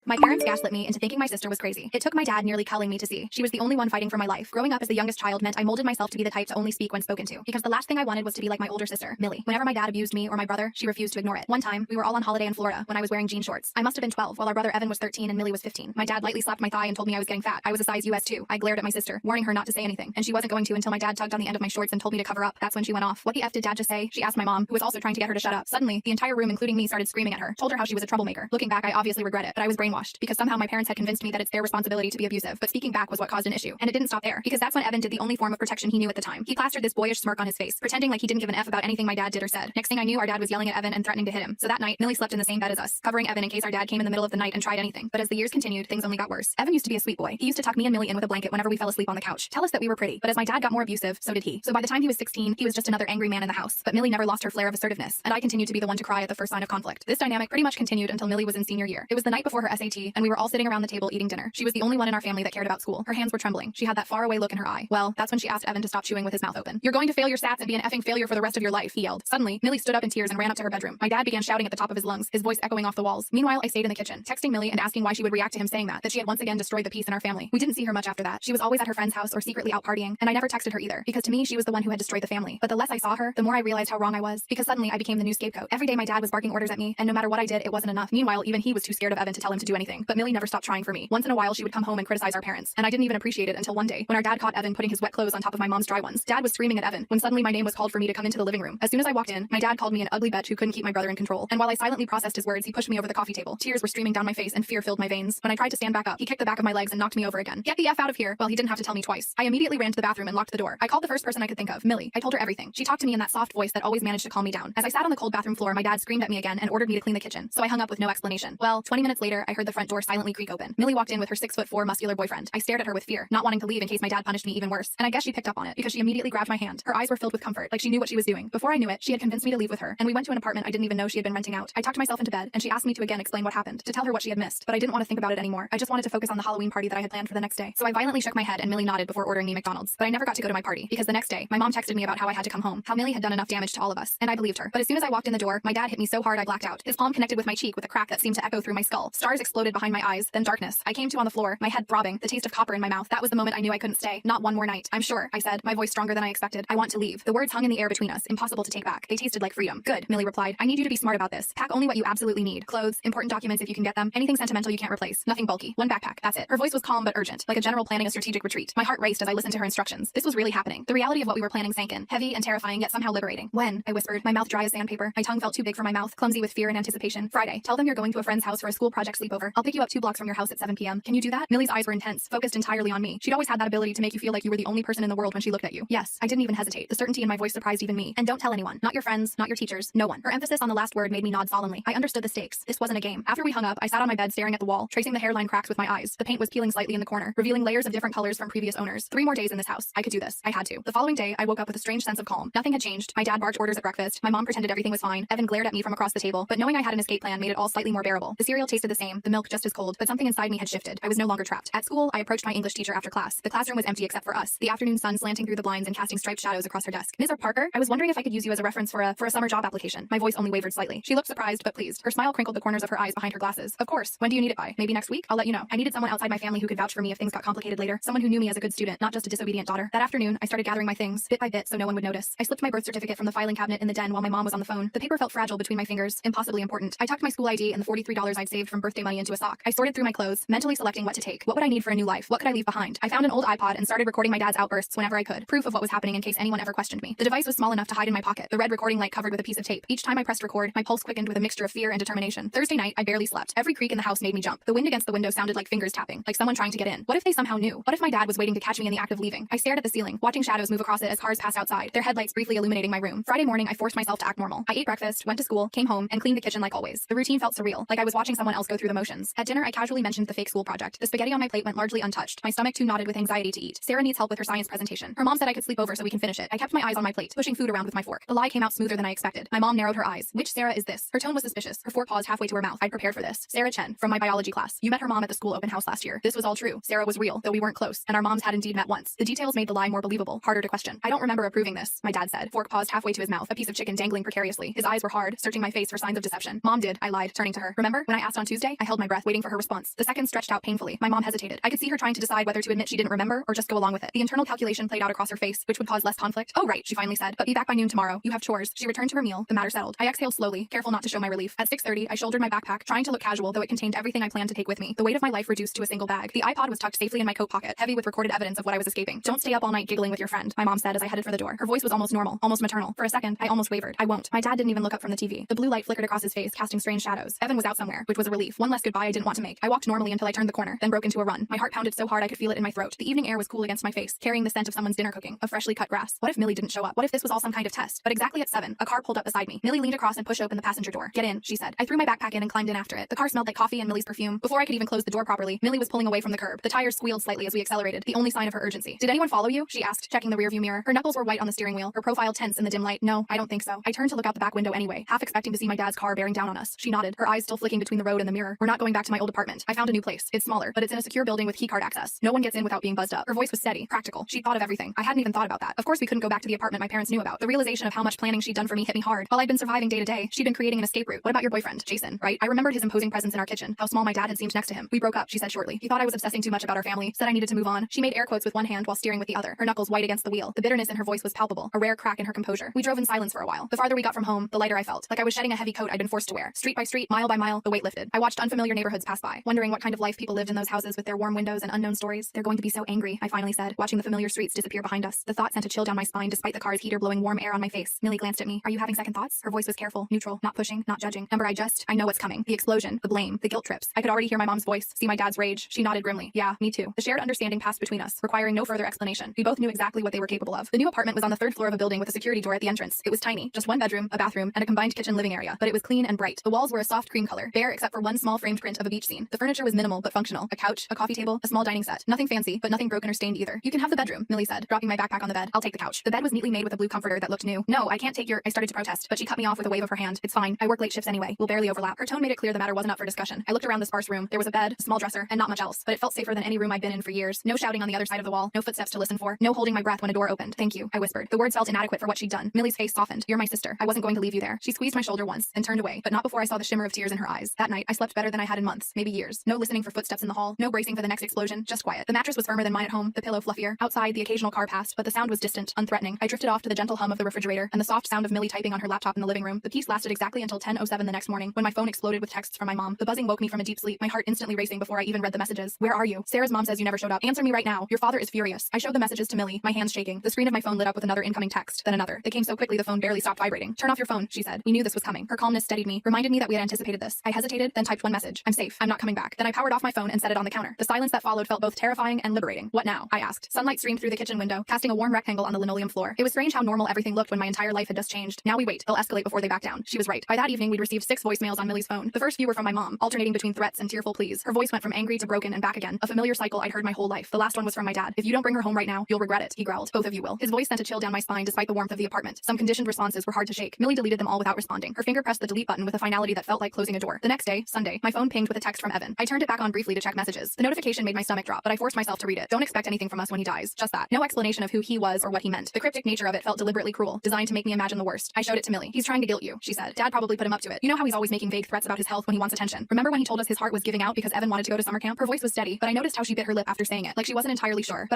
My parents gaslit me into thinking my sister was crazy. It took my dad nearly culling me to see she was the only one fighting for my life. Growing up as the youngest child meant I molded myself to be the type to only speak when spoken to, because the last thing I wanted was to be like my older sister, Millie. Whenever my dad abused me or my brother, she refused to ignore it. One time, we were all on holiday in Florida when I was wearing jean shorts. I must have been 12, while our brother Evan was 13 and Millie was 15. My dad lightly slapped my thigh and told me I was getting fat. I was a size US 2. I glared at my sister, warning her not to say anything, and she wasn't going to until my dad tugged on the end of my shorts and told me to cover up. That's when she went off. What the F did dad just say? She asked my mom, who was also trying to get her to shut up. Suddenly, the entire room, including me, started screaming at her. Told her how she was a troublemaker. Looking back, I obviously regret it, but I was brainwashed because somehow my parents had convinced me that it's their responsibility to be abusive. But speaking back was what caused an issue. And it didn't stop there, because that's when Evan did the only form of protection he knew at the time. He plastered this boyish smirk on his face, pretending like he didn't give an F about anything my dad did or said. Next thing I knew, our dad was yelling at Evan and threatening to hit him. So that night, Millie slept in the same bed as us, covering Evan in case our dad came in the middle of the night and tried anything. But as the years continued, things only got worse. Evan used to be a sweet boy. He used to tuck me and Millie in with a blanket whenever we fell asleep on the couch. Tell us that we were pretty. But as my dad got more abusive, so did he. So by the time he was 16, he was just another angry man in the house. But Millie never lost her flair of assertiveness, and I continued to be the one to cry at the first sign of conflict. This dynamic pretty much continued until Millie was in senior year. It was the night before her SAT, and we were all sitting around the table eating dinner. She was the only one in our family that cared about school. Her hands were trembling. She had that faraway look in her eye. Well, that's when she asked Evan to stop chewing with his mouth open. "You're going to fail your stats and be an effing failure for the rest of your life," he yelled. Suddenly, Millie stood up in tears and ran up to her bedroom. My dad began shouting at the top of his lungs, his voice echoing off the walls. Meanwhile, I stayed in the kitchen, texting Millie and asking why she would react to him saying that she had once again destroyed the peace in our family. We didn't see her much after that. She was always at her friend's house or secretly out partying, and I never texted her either, because to me, she was the one who had destroyed the family. But the less I saw her, the more I realized how wrong I was, because suddenly I became the new scapegoat. Every day my dad was barking orders at me, and no matter what I did, it wasn't enough. Meanwhile, even he was too scared of Evan to tell him to do anything. But Millie never stopped trying for me. Once in a while, she would come home and criticize our parents, and I didn't even appreciate it until one day, when our dad caught Evan putting his wet clothes on top of my mom's dry ones. Dad was screaming at Evan, when suddenly my name was called for me to come into the living room. As soon as I walked in, my dad called me an ugly bitch who couldn't keep my brother in control. And while I silently processed his words, he pushed me over the coffee table. Tears were streaming down my face and fear filled my veins. When I tried to stand back up, he kicked the back of my legs and knocked me over again. "Get the F out of here." Well, he didn't have to tell me twice. I immediately ran to the bathroom and locked the door. I called the first person I could think of, Millie. I told her everything. She talked to me in that soft voice that always managed to calm me down. As I sat on the cold bathroom floor, my dad screamed at me again and ordered me to clean the kitchen. So I hung up with no explanation. Well, 20 minutes later, I heard the front door silently creak open. Millie walked in with her 6'4" muscular boyfriend. I stared at her with fear, not wanting to leave in case my dad punished me even worse. And I guess she picked up on it, because she immediately grabbed my hand. Her eyes were filled with comfort, like she knew what she was doing. Before I knew it, she had convinced me to leave with her, and we went to an apartment I didn't even know she had been renting out. I tucked myself into bed, and she asked me to again explain what happened, to tell her what she had missed. But I didn't want to think about it anymore. I just wanted to focus on the Halloween party that I had planned for the next day. So I violently shook my head, and Millie nodded before ordering me McDonald's. But I never got to go to my party, because the next day, my mom texted me about how I had to come home, how Millie had done enough damage to all of us, and I believed her. But as soon as I walked in the door, my dad hit me so hard I blacked out. His palm connected with my cheek with a crack that seemed to echo through my skull. Stars exploded behind my eyes, then darkness. I came to on the floor, my head throbbing, the taste of copper in my mouth. That was the moment I knew I couldn't stay. Not one more night. "I'm sure," I said, my voice stronger than I expected. "I want to leave." The words hung in the air between us, impossible to take back. They tasted like freedom. "Good," Millie replied. "I need you to be smart about this. Pack only what you absolutely need. Clothes, important documents if you can get them, anything sentimental you can't replace. Nothing bulky. One backpack. That's it." Her voice was calm but urgent, like a general planning a strategic retreat. My heart raced as I listened to her instructions. This was really happening. The reality of what we were planning sank in, heavy and terrifying yet somehow liberating. "When?" I whispered, my mouth dry as sandpaper. My tongue felt too big for my mouth, clumsy with fear and anticipation. "Friday. Tell them you're going to a friend's house for a school project sleepover. I'll pick you up 2 blocks from your house at 7 p.m. Can you do that?" Millie's eyes were intense, focused entirely on me. She'd always had that ability to make you feel like you were the only person in the world when she looked at you. Yes, I didn't even hesitate. The certainty in my voice surprised even me. "And don't tell anyone. Not your friends, not your teachers, no one." Her emphasis on the last word made me nod solemnly. I understood the stakes. This wasn't a game. After we hung up, I sat on my bed staring at the wall, tracing the hairline cracks with my eyes. The paint was peeling slightly in the corner, revealing layers of different colors from previous owners. 3 more days in this house. I could do this. I had to. The following day, I woke up with a strange sense of calm. Nothing had changed. My dad barked orders at breakfast. My mom pretended everything was fine. Evan glared at me from across the table, but knowing I had an escape plan made it all slightly more bearable. The cereal tasted the same, the milk just as cold, but something inside me had shifted. I was no longer trapped. At school, I approached my English teacher after class. The classroom was empty except for us, the afternoon sun slanting through the blinds and casting striped shadows across her desk. "Ms. Parker, I was wondering if I could use you as a reference for a summer job application." My voice only wavered slightly. She looked surprised but pleased. Her smile crinkled the corners of her eyes behind her glasses. "Of course. When do you need it by? Maybe next week? I'll let you know." I needed someone outside my family who could vouch for me if things got complicated later. Someone who knew me as a good student, not just a disobedient daughter. That afternoon, I started gathering my things, bit by bit, so no one would notice. I slipped my birth certificate from the filing cabinet in the den while my mom was on the phone. The paper felt fragile between my fingers, impossibly important. I tucked my school ID and the $43 I'd saved from birthday money into a sock. I sorted through my clothes, mentally selecting what to take. What would I need for a new life? What could I leave behind? I found an old iPod and started recording my dad's outbursts whenever I could. Proof of what was happening in case anyone ever questioned me. The device was small enough to hide in my pocket, the red recording light covered with a piece of tape. Each time I pressed record, my pulse quickened with a mixture of fear and determination. Thursday night, I barely slept. Every creak in the house made me jump. The wind against the window sounded like fingers tapping, like someone trying to get in. What if they somehow knew? What if my dad was waiting to catch me in the act of leaving? I stared at the ceiling, watching shadows move across it as cars passed outside, their headlights briefly illuminating my room. Friday morning, I forced myself to act normal. I ate breakfast, went to school, came home, and cleaned the kitchen like always. The routine felt surreal, like I was watching someone else go through the motions. At dinner, I casually mentioned the fake school project. The spaghetti on my plate went largely untouched. My stomach too knotted with anxiety to eat. Sarah needs help with her science presentation. Her mom said I could sleep over so we can finish it. I kept my eyes on my plate, pushing food around with my fork. The lie came out smoother than I expected. My mom narrowed her eyes. "Which Sarah is this?" Her tone was suspicious. Her fork paused halfway to her mouth. I'd prepared for this. "Sarah Chen, from my biology class. You met her mom at the school open house last year." This was all true. Sarah was real, though we weren't close, and our moms had indeed met once. The details made the lie more believable, harder to question. "I don't remember approving this," my dad said. Fork paused halfway to his mouth, a piece of chicken dangling precariously. His eyes were hard, searching my face for signs of deception. "Mom did," I lied, turning to her. "Remember when I asked on Tuesday? I held held my breath, waiting for her response. The seconds stretched out painfully. My mom hesitated. I could see her trying to decide whether to admit she didn't remember or just go along with it. The internal calculation played out across her face, which would cause less conflict. Oh right, she finally said. But be back by noon tomorrow. You have chores. She returned to her meal. The matter settled. I exhaled slowly, careful not to show my relief. At 6:30, I shouldered my backpack, trying to look casual, though it contained everything I planned to take with me. The weight of my life reduced to a single bag. The iPod was tucked safely in my coat pocket, heavy with recorded evidence of what I was escaping. Don't stay up all night giggling with your friend, my mom said as I headed for the door. Her voice was almost normal, almost maternal. For a second, I almost wavered. I won't. My dad didn't even look up from the TV. The blue light flickered across his face, casting strange shadows. Evan was out somewhere, which was a relief. One less goodbye I didn't want to make. I walked normally until I turned the corner, then broke into a run. My heart pounded so hard I could feel it in my throat. The evening air was cool against my face, carrying the scent of someone's dinner cooking, of freshly cut grass. What if Millie didn't show up? What if this was all some kind of test? But exactly at 7, a car pulled up beside me. Millie leaned across and pushed open the passenger door. Get in, she said. I threw my backpack in and climbed in after it. The car smelled like coffee and Millie's perfume. Before I could even close the door properly, Millie was pulling away from the curb. The tires squealed slightly as we accelerated, the only sign of her urgency. Did anyone follow you? She asked, checking the rearview mirror. Her knuckles were white on the steering wheel, her profile tense in the dim light. No, I don't think so. I turned to look out the back window anyway, half expecting to see my dad's car bearing down on us. She nodded, her eyes still flicking between the road and the mirror. We're not going back to my old apartment. I found a new place. It's smaller, but it's in a secure building with keycard access. No one gets in without being buzzed up. Her voice was steady, practical. She'd thought of everything. I hadn't even thought about that. Of course we couldn't go back to the apartment my parents knew about. The realization of how much planning she'd done for me hit me hard. While I'd been surviving day to day, she'd been creating an escape route. What about your boyfriend, Jason, right? I remembered his imposing presence in our kitchen, how small my dad had seemed next to him. We broke up, she said shortly. He thought I was obsessing too much about our family, said I needed to move on. She made air quotes with one hand while steering with the other, her knuckles white against the wheel. The bitterness in her voice was palpable, a rare crack in her composure. We drove in silence for a while. The farther we got from home, the lighter I felt, like I was shedding a heavy coat I'd been forced to wear. Street by street, mile by mile, the weight lifted. I watched unfamiliar neighborhoods pass by, wondering what kind of life people lived in those houses with their warm windows and unknown stories. They're going to be so angry, I finally said, watching the familiar streets disappear behind us. The thought sent a chill down my spine despite the car's heater blowing warm air on my face. Millie glanced at me. Are you having second thoughts? Her voice was careful, neutral, not pushing, not judging. Ember, I know what's coming. The explosion, the blame, the guilt trips. I could already hear my mom's voice, see my dad's rage. She nodded grimly. Yeah, me too. The shared understanding passed between us, requiring no further explanation. We both knew exactly what they were capable of. The new apartment was on the 3rd floor of a building with a security door at the entrance. It was tiny, just one bedroom, a bathroom, and a combined kitchen living area, but it was clean and bright. The walls were a soft cream color, bare except for one small framed print of a beach scene. The furniture was minimal but functional. A couch, a coffee table, a small dining set. Nothing fancy, but nothing broken or stained either. You can have the bedroom, Millie said, dropping my backpack on the bed. I'll take the couch. The bed was neatly made with a blue comforter that looked new. No, I can't take your— I started to protest, but she cut me off with a wave of her hand. It's fine. I work late shifts anyway. We'll barely overlap. Her tone made it clear the matter wasn't up for discussion. I looked around the sparse room. There was a bed, a small dresser, and not much else, but it felt safer than any room I'd been in for years. No shouting on the other side of the wall, no footsteps to listen for, no holding my breath when a door opened. Thank you, I whispered. The words felt inadequate for what she'd done. Millie's face softened. You're my sister. I wasn't going to leave you there. She squeezed my shoulder once and turned away, but not before I saw the shimmer of tears in her eyes. That night, I slept better than I had in months, maybe years. No listening for footsteps in the hall, no bracing for the next explosion, just quiet. The mattress was firmer than mine at home, the pillow fluffier. Outside, the occasional car passed, but the sound was distant, unthreatening. I drifted off to the gentle hum of the refrigerator and the soft sound of Millie typing on her laptop in the living room. The peace lasted exactly until 10:07 the next morning, when my phone exploded with texts from my mom. The buzzing woke me from a deep sleep, my heart instantly racing before I even read the messages. Where are you? Sarah's mom says you never showed up. Answer me right now. Your father is furious. I showed the messages to Millie, my hands shaking. The screen of my phone lit up with another incoming text, then another. They came so quickly the phone barely stopped vibrating. Turn off your phone, she said. We knew this was coming. Her calmness steadied me, reminded me that we had anticipated this. I hesitated, then typed one message. I'm safe. I'm not coming back. Then I powered off my phone and set it on the counter. The silence that followed felt both terrifying and liberating. What now? I asked. Sunlight streamed through the kitchen window, casting a warm rectangle on the linoleum floor. It was strange how normal everything looked when my entire life had just changed. Now we wait. They'll escalate before they back down. She was right. By that evening, we'd received 6 voicemails on Millie's phone. The first few were from my mom, alternating between threats and tearful pleas. Her voice went from angry to broken and back again, a familiar cycle I'd heard my whole life. The last one was from my dad. If you don't bring her home right now, you'll regret it, he growled. Both of you will. His voice sent a chill down my spine despite the warmth of the apartment. Some conditioned responses were hard to shake. Millie deleted them all without responding. Her finger pressed the delete button with a finality that felt like closing a door. The next day, Sunday, my phone pinged with a text from Evan. I turned it back on briefly to check messages. The notification made my stomach drop, but I forced myself to read it. Don't expect anything from us when he dies. Just that. No explanation of who he was or what he meant. The cryptic nature of it felt deliberately cruel, designed to make me imagine the worst. I showed it to Millie. He's trying to guilt you, she said. Dad probably put him up to it. You know how he's always making vague threats about his health when he wants attention. Remember when he told us his heart was giving out because Evan wanted to go to summer camp? Her voice was steady, but I noticed how she bit her lip after saying it, like she wasn't entirely sure.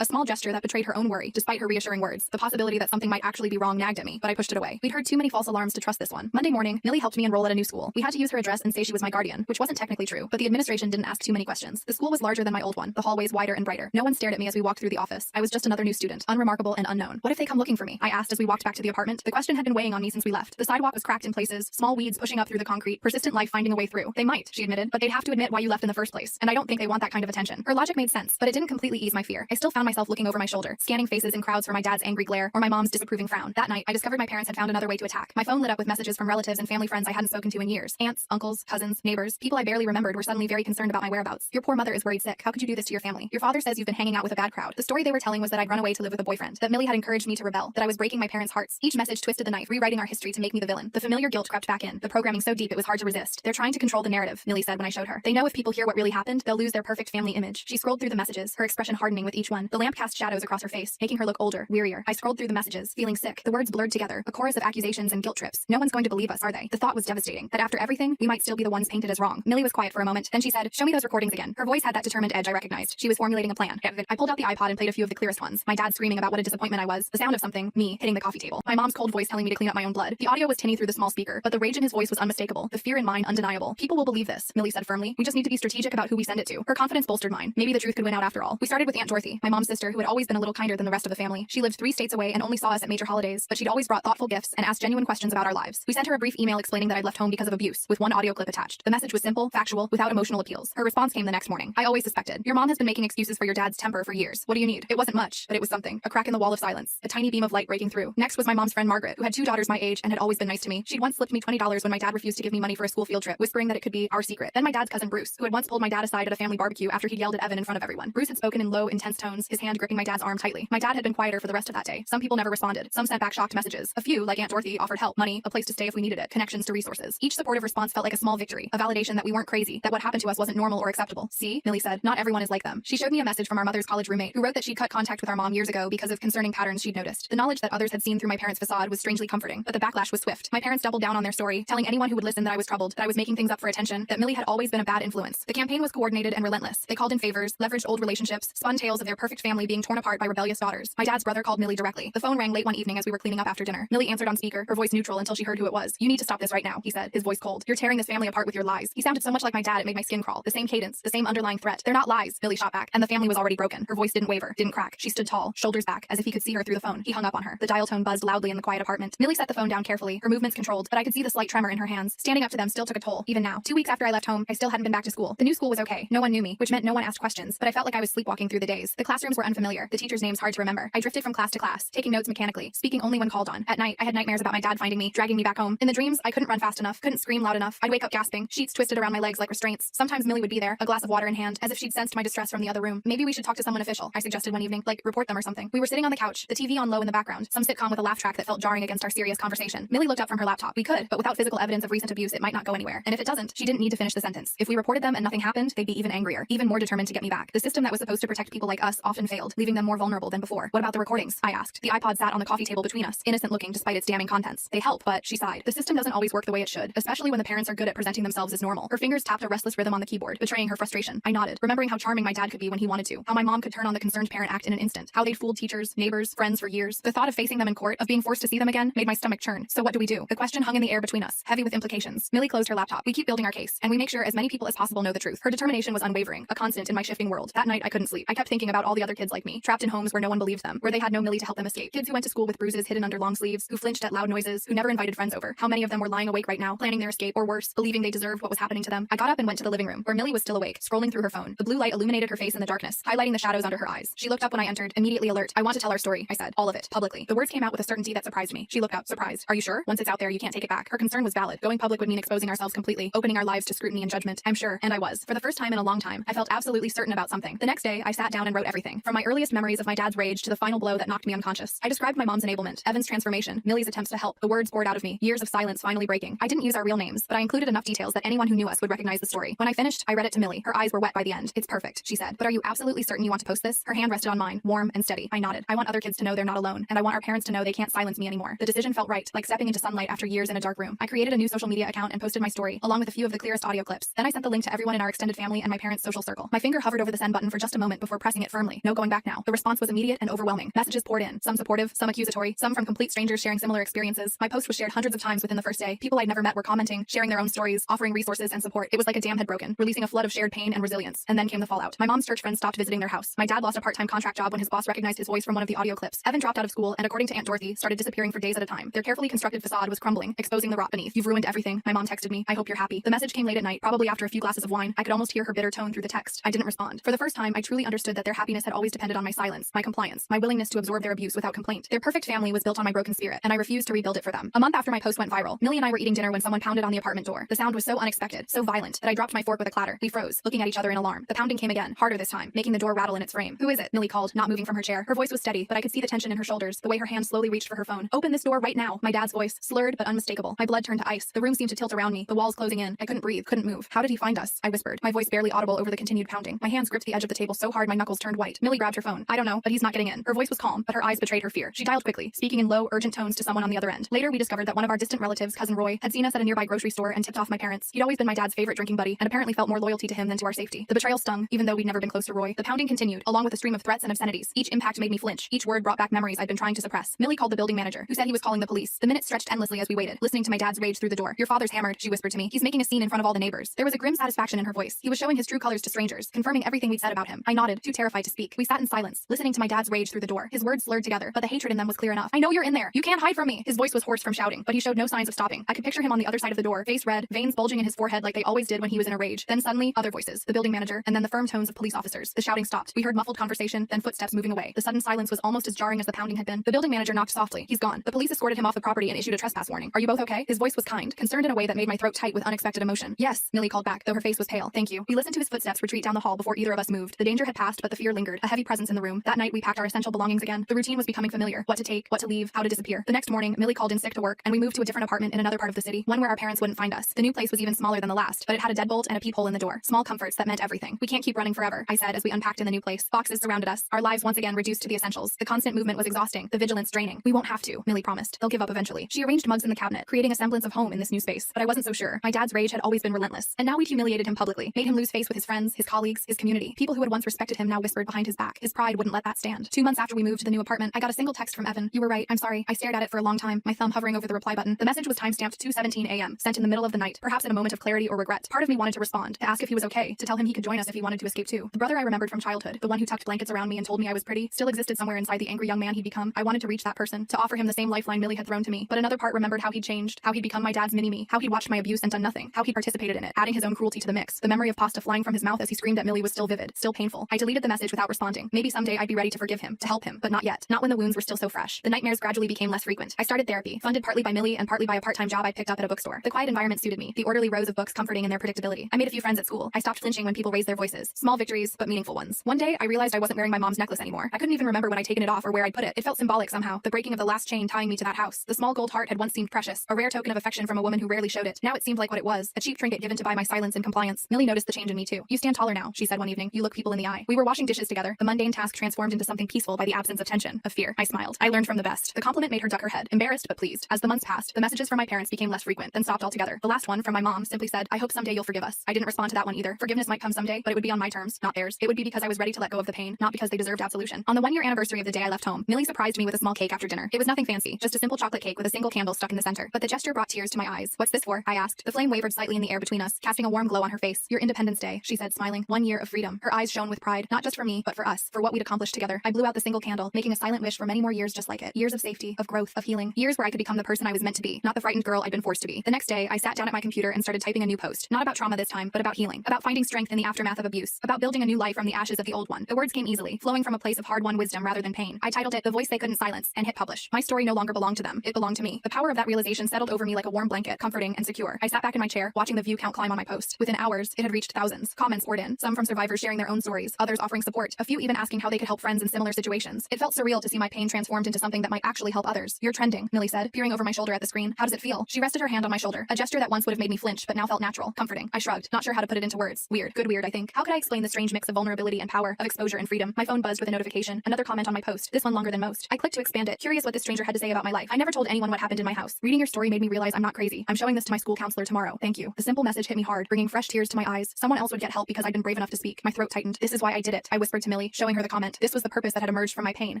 A small gesture that betrayed her own worry, despite her reassuring words. The possibility that something might actually be wrong nagged at me, but I pushed it away. We'd heard too many false alarms to trust this one. Monday morning, Millie helped me enroll at a new school. We had to use her address and say she was my guardian, which wasn't technically true, but the administration didn't ask too many questions. The school was larger than my old one, the hallways wider and brighter. No one stared at me as we walked through the office. I was just another new student, unremarkable and unknown. What if they come looking for me? I asked as we walked back to the apartment. The question had been weighing on me since we left. The sidewalk was cracked in places, small weeds pushing up through the concrete, persistent life finding a way through. They might, she admitted, but they'd have to admit why you left in the first place, and I don't think they want that kind of attention. Her logic made sense, but it didn't completely ease my fear. I still found myself looking over my shoulder, scanning faces in crowds for my dad's angry glare or my mom's disapproving frown. That night, I discovered my parents had found another way to attack. My phone lit up with messages from relatives and family friends I hadn't spoken to in years. Aunts, uncles, cousins, neighbors, people I barely remembered were suddenly very concerned about my whereabouts. Your poor mother is worried sick. How could you do this to your family? Your father says you've been hanging out with a bad crowd. The story they were telling was that I'd run away to live with a boyfriend, that Millie had encouraged me to rebel, that I was breaking my parents' hearts. Each message twisted the knife, rewriting our history to make me the villain. The familiar guilt crept back in, the programming so deep it was hard to resist. They're trying to control the narrative, Millie said when I showed her. They know if people hear what really happened, they'll lose their perfect family image. She scrolled through the messages, her expression hardening with each one. The lamp cast shadows across her face, making her look older, wearier. I scrolled through the messages, feeling sick. The words blurred together, a chorus of accusations and guilt trips. No one's going to believe us, are they? The thought was devastating. something, that after everything, we might still be the ones painted as wrong. Millie was quiet for a moment, then she said, "Show me those recordings again." Her voice had that determined edge I recognized. She was formulating a plan. I pulled out the iPod and played a few of the clearest ones. My dad screaming about what a disappointment I was, the sound of something, me, hitting the coffee table. My mom's cold voice telling me to clean up my own blood. The audio was tinny through the small speaker, but the rage in his voice was unmistakable, the fear in mine undeniable. "People will believe this," Millie said firmly. "We just need to be strategic about who we send it to." Her confidence bolstered mine. Maybe the truth could win out after all. We started with Aunt Dorothy, my mom's sister, who had always been a little kinder than the rest of the family. She lived 3 states away and only saw us at major holidays, but she'd always brought thoughtful gifts and asked genuine questions about our lives. We sent her a brief email explaining that I'd left home because of abuse, with one audio clip attached. The message was simple, factual, without emotional appeals. Her response came the next morning. "I always suspected. Your mom has been making excuses for your dad's temper for years. What do you need?" It wasn't much, but it was something. A crack in the wall of silence. A tiny beam of light breaking through. Next was my mom's friend Margaret, who had 2 daughters my age and had always been nice to me. She'd once slipped me $20 when my dad refused to give me money for a school field trip, whispering that it could be our secret. Then my dad's cousin Bruce, who had once pulled my dad aside at a family barbecue after he'd yelled at Evan in front of everyone. Bruce had spoken in low, intense tones, his hand gripping my dad's arm tightly. My dad had been quieter for the rest of that day. Some people never responded. Some sent back shocked messages. A few, like Aunt Dorothy, offered help, money, a place to stay if we needed it, connections to resources. Each supportive response felt like a small victory, a validation that we weren't crazy, that what happened to us wasn't normal or acceptable. "See," Millie said, "not everyone is like them." She showed me a message from our mother's college roommate, who wrote that she'd cut contact with our mom years ago because of concerning patterns she'd noticed. The knowledge that others had seen through my parents' facade was strangely comforting, but the backlash was swift. My parents doubled down on their story, telling anyone who would listen that I was troubled, that I was making things up for attention, that Millie had always been a bad influence. The campaign was coordinated and relentless. They called in favors, leveraged old relationships, spun tales of their perfect family being torn apart by rebellious daughters. My dad's brother called Millie directly. The phone rang late one evening as we were cleaning up after dinner. Millie answered on speaker, her voice neutral until she heard who it was. "You need to stop this right now," he said, his voice cold. "You're tearing this family apart with your lies." He sounded so much like my dad it made my skin crawl. The same cadence, the same underlying threat. "They're not lies," Millie shot back, and the family was already broken. Her voice didn't waver, didn't crack. She stood tall, shoulders back, as if he could see her through the phone. He hung up on her. The dial tone buzzed loudly in the quiet apartment. Millie set the phone down carefully, her movements controlled, but I could see the slight tremor in her hands. Standing up to them still took a toll, even now. 2 weeks after I left home, I still hadn't been back to school. The new school was okay. No one knew me, which meant no one asked questions, but I felt like I was sleepwalking through the days. The classrooms were unfamiliar, the teachers' names hard to remember. I drifted from class to class, taking notes mechanically, speaking only when called on. At night, I had nightmares about my dad finding me, dragging me back home. In the dreams, I couldn't run fast enough, couldn't scream loud enough. I'd wake up gasping, sheets twisted around my legs like restraints. Sometimes Millie would be there, a glass of water in hand, as if she'd sensed my distress from the other room. "Maybe we should talk to someone official," I suggested one evening, like report them or something. We were sitting on the couch, the TV on low in the background, some sitcom with a laugh track that felt jarring against our serious conversation. Millie looked up from her laptop. "We could, but without physical evidence of recent abuse, it might not go anywhere. And if it doesn't," she didn't need to finish the sentence. "If we reported them and nothing happened, they'd be even angrier, even more determined to get me back. The system that was supposed to protect people like us often failed, leaving them more vulnerable than before." "What about the recordings?" I asked. The iPod sat on the coffee table between us, innocent looking despite its damning contents. "They help, but," she sighed, "the system doesn't always work the way it should, especially when the parents are good at presenting themselves as normal." Her fingers tapped a restless rhythm on the keyboard, betraying her frustration. I nodded, remembering how charming my dad could be when he wanted to, how my mom could turn on the concerned parent act in an instant, how they'd fooled teachers, neighbors, friends for years. The thought of facing them in court, of being forced to see them again, made my stomach churn. So what do we do? The question hung in the air between us, heavy with implications. Millie closed her laptop. "We keep building our case, and we make sure as many people as possible know the truth." Her determination was unwavering, a constant in my shifting world. That night I couldn't sleep. I kept thinking about all the other kids like me, trapped in homes where no one believed them, where they had no Millie to help them escape. Kids who went to school with bruises hidden under long sleeves, who flinched at loud noises, who never invited friends over. How many of them were lying awake right now, planning their escape, or worse, believing they deserved what was happening to them? I got up and went to the living room, where Millie was still awake, scrolling through her phone. The blue light illuminated her face in the darkness, highlighting the shadows under her eyes. She looked up when I entered, immediately alert. "I want to tell our story," I said. "All of it, publicly." The words came out with a certainty that surprised me. She looked up, surprised. "Are you sure? Once it's out there, you can't take it back." Her concern was valid. Going public would mean exposing ourselves completely, opening our lives to scrutiny and judgment. I'm sure, and I was. For the first time in a long time, I felt absolutely certain about something. The next day, I sat down and wrote everything, from my earliest memories of my dad's rage to the final blow that knocked me unconscious. I described my mom's enablement, Evan's transformation, Millie's attempts to help. The words poured out of me, years of silence finally breaking. I didn't use our real names, but I included enough details that anyone who knew us would recognize the story. When I finished, I read it to Millie. Her eyes were wet by the end. "It's perfect," she said. "But are you absolutely certain you want to post this?" Her hand rested on mine, warm and steady. I nodded. "I want other kids to know they're not alone, and I want our parents to know they can't silence me anymore." The decision felt right, like stepping into sunlight after years in a dark room. I created a new social media account and posted my story, along with a few of the clearest audio clips. Then I sent the link to everyone in our extended family and my parents' social circle. My finger hovered over the send button for just a moment before pressing it firmly. No going back now. The response was immediate and overwhelming. Messages poured in, some supportive, some accusatory, some from complete strangers sharing similar experiences. My post was shared hundreds of times within the first day. People I'd never met were commenting, sharing their own stories, offering resources and support. It was like a dam had broken, releasing a flood of shared pain and resilience. And then came the fallout. My mom's church friends stopped visiting their house. My dad lost a part-time contract job when his boss recognized his voice from one of the audio clips. Evan dropped out of school and, according to Aunt Dorothy, started disappearing for days at a time. Their carefully constructed facade was crumbling, exposing the rot beneath. "You've ruined everything," my mom texted me. "I hope you're happy." The message came late at night, probably after a few glasses of wine. I could almost hear her bitter tone through the text. I didn't respond. For the first time, I truly understood that their happiness had always depended on my silence, my compliance, my willingness to absorb their abuse without complaint. Their perfect family was built on my broken spirit, and I refused to rebuild it for them. A month after my post went viral, Millie and I were eating dinner when someone pounded on the apartment door. The sound was so unexpected, so violent, that I dropped my fork with a clatter. We froze, looking at each other in alarm. The pounding came again, harder this time, making the door rattle in its frame. "Who is it?" Millie called, not moving from her chair. Her voice was steady, but I could see the tension in her shoulders, the way her hand slowly reached for her phone. "Open this door right now." My dad's voice, slurred but unmistakable. My blood turned to ice. The room seemed to tilt around me, the walls closing in. I couldn't breathe, couldn't move. "How did he find us?" I whispered, my voice barely audible over the continued pounding. My hands gripped the edge of the table so hard my knuckles turned white. Millie grabbed her phone. "I don't know, but he's not getting in." Her voice was calm, but her eyes betrayed her fear. She dialed quickly, speaking in low, urgent tones to someone on the other end. Later, we discovered that one of our distant relatives, cousin Roy, had seen us at a nearby grocery store and tipped off my parents. He'd always been my dad's favorite drinking buddy and apparently felt more loyalty to him than to our safety. The betrayal stung, even though we'd never been close to Roy. The pounding continued, along with a stream of threats and obscenities. Each impact made me flinch. Each word brought back memories I'd been trying to suppress. Millie called the building manager, who said he was calling the police. The minutes stretched endlessly as we waited, listening to my dad's rage through the door. Your father's hammered, she whispered to me. He's making a scene in front of all the neighbors. There was a grim satisfaction in her voice. He was showing his true colors to strangers, confirming everything we'd said about him. I nodded, too terrified to speak. We sat in silence, listening to my dad's rage through the door. His words slurred together, but the hatred in them was clear enough. I know you're in there. You can't hide from me. His voice was hoarse from shouting, but he showed no signs of stopping. I could picture him on the other side of the door, face red, veins bulging in his forehead like they always did when he was in a rage. Then suddenly, other voices, the building manager, and then the firm tones of police officers. The shouting stopped. We heard muffled conversation, then footsteps moving away. The sudden silence was almost as jarring as the pounding had been. The building manager knocked softly. He's gone. The police escorted him off the property and issued a trespass warning. Are you both okay? His voice was kind, concerned in a way that made my throat tight with unexpected emotion. Yes, Millie called back, though her face was pale. Thank you. We listened to his footsteps retreat down the hall before either of us moved. The danger had passed, but the fear lingered, a heavy presence in the room. That night we packed our essential belongings again. The routine was becoming familiar. What to take, what to leave, how to disappear. The next morning, Millie called in sick to work, and we moved to a different apartment in another part of the city, one where our parents wouldn't find us. The new place was even smaller than the last, but it had a deadbolt and a peephole in the door. Small comforts that meant everything. We can't keep running forever, I said as we unpacked in the new place. Boxes surrounded us, our lives once again reduced to the essentials. The constant movement was exhausting, the vigilance draining. We won't have to, Millie promised. They'll give up eventually. She arranged mugs in the cabinet, creating a semblance of home in this new space, but I wasn't so sure. My dad's rage had always been relentless, and now we'd humiliated him publicly, made him lose face with his friends, his colleagues, his community. People who had once respected him now whispered behind his back. His pride wouldn't let that stand. 2 months after we moved to the new apartment, I got a single text from Evan. You were right, I'm sorry. I stared at it for a long time, my thumb hovering over the reply button. The message was timestamped 2:17 a.m., sent in the middle of the night, perhaps in a moment of clarity or regret. Part of me wanted to respond, to ask if he was okay, to tell him he could join us if he wanted to escape too. The brother I remembered from childhood, the one who tucked blankets around me and told me I was pretty, still existed somewhere inside the angry young man he'd become. I wanted to reach that person, to offer him the same lifeline Millie had thrown to me. But another part remembered how he'd changed, how he'd become my dad's mini-me, how he'd watched my abuse and done nothing, how he'd participated in it, adding his own cruelty to the mix. The memory of pasta flying from his mouth as he screamed at Millie was still vivid, still painful. I deleted the message without responding. Maybe someday I'd be ready to forgive him, to help him, but not yet. Not when the wounds were still so fresh. The nightmares gradually became less frequent. I started therapy, funded partly by Millie and partly by a part-time job I picked up at a bookstore. The quiet environment suited me, the orderly rows of books comforting in their predictability. I made a few friends at school. I stopped flinching when people raised their voices. Small victories, but meaningful ones. One day, I realized I wasn't wearing my mom's necklace anymore. I couldn't even remember when I'd taken it off or where I'd put it. It felt symbolic somehow, the breaking of the last chain tying me to that house. The small gold heart had once seemed precious, a rare token of affection from a woman who rarely showed it. Now it seemed like what it was, a cheap trinket given to buy my silence and compliance. Millie noticed the change in me too. You stand taller now, she said one evening. You look people in the eye. We were washing dishes together. The mundane task transformed into something peaceful by the absence of tension, of fear. I smiled. I learned from the best. The compliment made her duck her head, embarrassed but pleased. As the months passed, the messages from my parents became less frequent, then stopped altogether. The last one, from my mom, simply said, I hope someday you'll forgive us. I didn't respond to that one either. Forgiveness might come someday, but it would be on my terms, not theirs. It would be because I was ready to let go of the pain, not because they deserved absolution. On the 1-year anniversary of the day I left home, Millie surprised me with a small cake after dinner. It was nothing fancy, just a simple chocolate cake with a single candle stuck in the center. But the gesture brought tears to my eyes. What's this for? I asked. The flame wavered slightly in the air between us, casting a warm glow on her face. Your Independence Day, she said, smiling. 1 year of freedom. Her eyes shone with pride, not just for me, but for us, for what we'd accomplished together. I blew out the single candle, making a silent wish for many more years just like it. Years of safety, of growth, of healing. Years where I could become the person I was meant to be, not the frightened girl I'd been forced to be. The next day, I sat down at my computer and started typing a new post. Not about trauma this time, but about healing. About finding strength in the aftermath of abuse. About building a new life from the ashes of the old one. The words came easily, flowing from a place of hard-won wisdom rather than pain. I titled it The Voice They Couldn't Silence and hit publish. My story no longer belonged to them. It belonged to me. The power of that realization settled over me like a warm blanket, comforting and secure. I sat back in my chair, watching the view count climb on my post. Within hours, it had reached thousands. Comments poured in, some from survivors sharing their own stories, others offering support, a few even asking how they could help friends in similar situations. It felt surreal to see my pain transformed into something that might actually help others. You're trending, Millie said, peering over my shoulder at the screen. How does it feel? She rested her hand on my shoulder, a gesture that once would have made me flinch, but now felt natural, comforting. I shrugged, not sure how to put it into words. Weird, good weird, I think. How could I explain the strange mix of vulnerability and power, of exposure and freedom? My phone buzzed with a notification, another comment on my post, this one longer than most. I clicked to expand it, curious what this stranger had to say about my life. I never told anyone what happened in my house. Reading your story made me realize I'm not crazy. I'm showing this to my school counselor tomorrow. Thank you. The simple message hit me hard, bringing fresh tears to my eyes. Someone else would get help because I'd been brave enough to speak. My throat tightened. This is why I did it, I whispered to Millie, showing her the comment. This was the purpose that had emerged from my pain,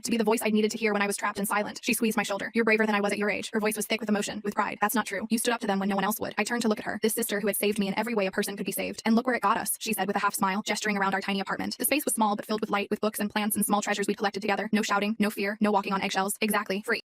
to be the voice I'd needed to hear when I was trapped and silent. She squeezed my shoulder. You're braver than I was at your age. Her voice was thick with emotion, with pride. That's not true. You stood up to them when no one else would. I turned to look at her, this sister who had saved me in every way a person could be saved. And look where it got us, she said with a half smile, gesturing around our tiny apartment. The space was small but filled with light, with books and plants and small treasures we'd collected together. No shouting, no fear, no walking on eggshells. Exactly. Free.